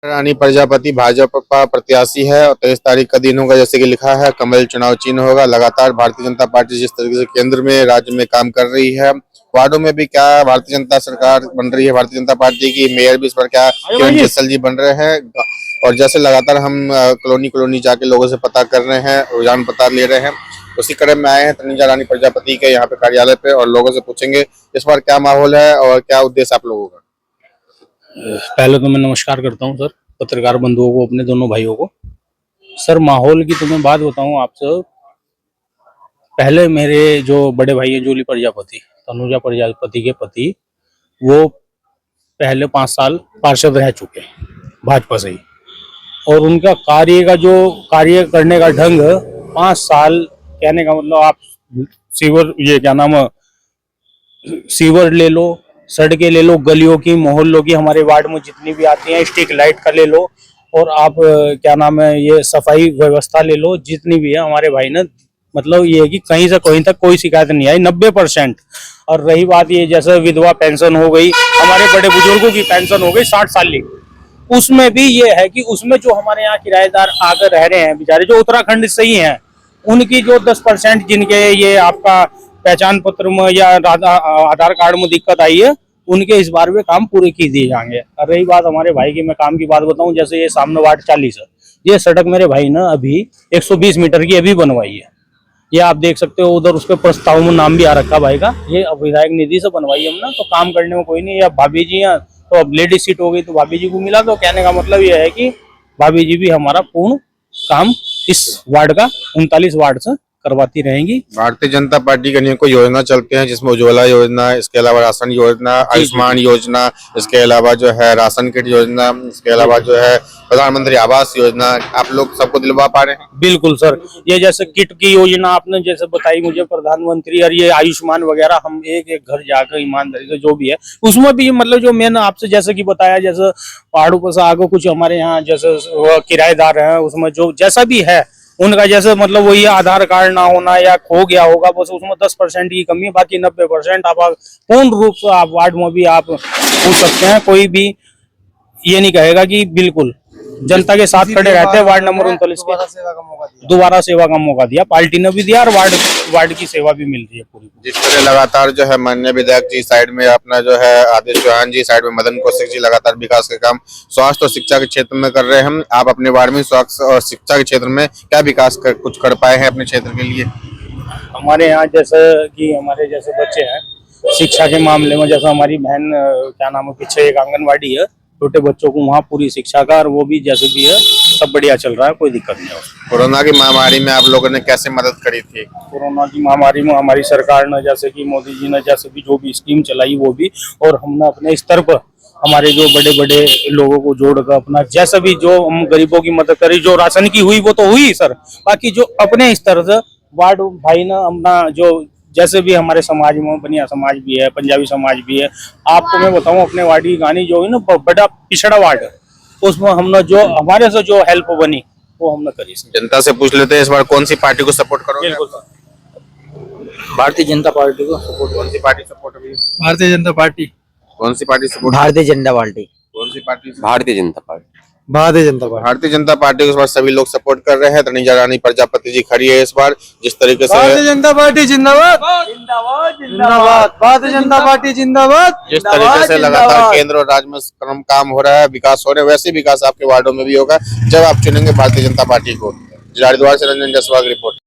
रानी प्रजापति भाजपा प्रत्याशी है और 23 तारीख का दिन होगा। जैसे कि लिखा है कमल चुनाव चिन्ह होगा। लगातार भारतीय जनता पार्टी जिस तरीके से केंद्र में राज्य में काम कर रही है, वार्डों में भी क्या भारतीय जनता सरकार बन रही है। भारतीय जनता पार्टी की मेयर भी इस पर क्या किरण जस्सल जी बन रहे हैं। और जैसे लगातार हम कॉलोनी कॉलोनी जाके लोगों से पता कर रहे हैं, रुझान पता ले रहे हैं, उसी क्रम में आए हैं तनुजा रानी प्रजापति के यहाँ पे कार्यालय पे और लोगों से पूछेंगे इस बार क्या माहौल है और क्या उद्देश्य आप लोगों का। पहले तो मैं नमस्कार करता हूं सर, पत्रकार बंधुओं को, अपने दोनों भाइयों को। सर माहौल की तो मैं बात बताऊं आपसे। पहले मेरे जो बड़े भाई हैं जूली प्रजापति, तनुजा प्रजापति के पति, वो पहले 5 साल पार्षद रह चुके भाजपा से ही। और उनका कार्य करने का ढंग 5 साल, कहने का मतलब आप सीवर ले लो, सड़कें ले लो, गलियों की, मोहल्लों की, हमारे वार्ड में जितनी भी आती हैं, स्ट्रीट लाइट का ले लो, और आप ये सफाई व्यवस्था ले लो, जितनी भी है हमारे भाई ने, मतलब ये है कि कहीं से कहीं तक कोई शिकायत नहीं आई, 90%। और रही बात ये, जैसे विधवा पेंशन हो गई, हमारे बड़े बुजुर्गों की पेंशन हो गई 60 साल की, उसमें भी ये है कि उसमें जो हमारे यहाँ किराएदार आकर रह रहे हैं बेचारे, जो उत्तराखंड से ही हैं, उनकी जो 10% जिनके ये आपका पहचान पत्र में या आधार कार्ड में दिक्कत आई है, उनके इस बार में काम पूरे की दिए जाएंगे। और रही बात हमारे भाई की, मैं काम की बात बताऊं, जैसे ये सामने वार्ड 40 है, ये सड़क मेरे भाई ने अभी 120 मीटर की अभी बनवाई है। ये आप देख सकते हो, उधर उसके प्रस्ताव में नाम भी आ रखा भाई का। ये विधायक निधि से बनवाई है हमने, तो काम करने में कोई नहीं। या भाभी जी हैं, तो अब लेडीज सीट हो गई तो भाभी जी को मिला। तो कहने का मतलब ये है कि भाभी जी भी हमारा पूर्ण काम इस वार्ड का 39 वार्ड से करवाती रहेंगी। भारतीय जनता पार्टी के कोई योजना चलते हैं जिसमें उज्ज्वला योजना, इसके अलावा राशन योजना, आयुष्मान योजना, इसके अलावा जो है राशन किट योजना, इसके अलावा जो है प्रधानमंत्री आवास योजना, आप लोग सबको दिलवा पा रहे हैं। बिल्कुल सर, ये जैसे किट की योजना आपने जैसे बताई मुझे, प्रधानमंत्री, और ये आयुष्मान वगैरह, हम एक एक घर जाकर ईमानदारी से जो भी है उसमें भी, मतलब जो मैंने आपसे जैसे कि बताया, जैसे पहाड़ों पर से आगे कुछ हमारे यहाँ जैसे किराएदार हैं, उसमें जो जैसा भी है उनका, जैसे मतलब वही आधार कार्ड ना होना या खो गया होगा, बस उसमें 10% की कमी है, बाकी 90% आप पूर्ण रूप से आप वार्ड में भी आप पूछ सकते हैं। कोई भी ये नहीं कहेगा कि बिल्कुल जनता के साथ खड़े रहते हैं। वार्ड नंबर 39 के दोबारा सेवा का मौका दिया, पार्टी ने भी दिया, और वार्ड की सेवा भी मिल रही है पूरी। जिस तरह लगातार जो है माननीय विधायक जी साइड में अपना जो है आदित्य चौहान जी, साइड में मदन कौशिक जी लगातार विकास के काम स्वास्थ्य और शिक्षा के क्षेत्र में कर रहे हैं। आप अपने वार्ड में स्वास्थ्य और शिक्षा के क्षेत्र में क्या विकास कुछ कर पाए हैं अपने क्षेत्र के लिए। हमारे यहाँ जैसे कि हमारे जैसे बच्चे हैं, शिक्षा के मामले में, जैसे हमारी बहन है, पीछे एक आंगनवाड़ी है, छोटे बच्चों को वहाँ पूरी शिक्षा का, और वो भी जैसे भी है सब बढ़िया चल रहा है, कोई दिक्कत नहीं है। कोरोना की महामारी में आप लोगों ने कैसे मदद करी थी। कोरोना की महामारी में हमारी सरकार ने, जैसे कि मोदी जी ने जैसे भी जो भी स्कीम चलाई वो भी, और हमने अपने स्तर पर हमारे जो बड़े बड़े लोगों को जोड़कर अपना जैसा भी जो हम गरीबों की मदद करी, जो राशन की हुई वो तो हुई सर, बाकी जो अपने स्तर से वार्ड भाई ने अपना जो जैसे भी हमारे समाज में, बनिया समाज भी है, पंजाबी समाज भी है, आपको मैं बताऊं अपने वार्ड की कहानी, जो है ना बड़ा पिछड़ा वार्ड है, उसमें हमने जो हमारे से जो हेल्प बनी वो हमने करी। जनता से पूछ लेते हैं इस बार कौन सी पार्टी को सपोर्ट करोगे। भारतीय जनता पार्टी को सपोर्ट। कौन सी पार्टी सपोर्ट होगी। भारतीय जनता पार्टी। कौन सी party support. Bharatiya Janata party. कौन सी party. Bharatiya Janata party. Bharatiya Janata party. Bharatiya Janata party को इस बार सभी लोग सपोर्ट कर रहे हैं। तनुजा रानी प्रजापति जी खड़ी है इस बार, जिस तरीके से भारतीय जनता पार्टी जिंदाबाद जिंदाबाद, भारतीय जनता पार्टी जिंदाबाद। जिस तरीके से लगातार केंद्र और राज्य में काम हो रहा है, विकास हो रहा है, वैसे विकास आपके वार्डों में भी होगा जब आप चुनेंगे भारतीय जनता पार्टी को। हरिद्वार से रंजन जसवाल की रिपोर्ट।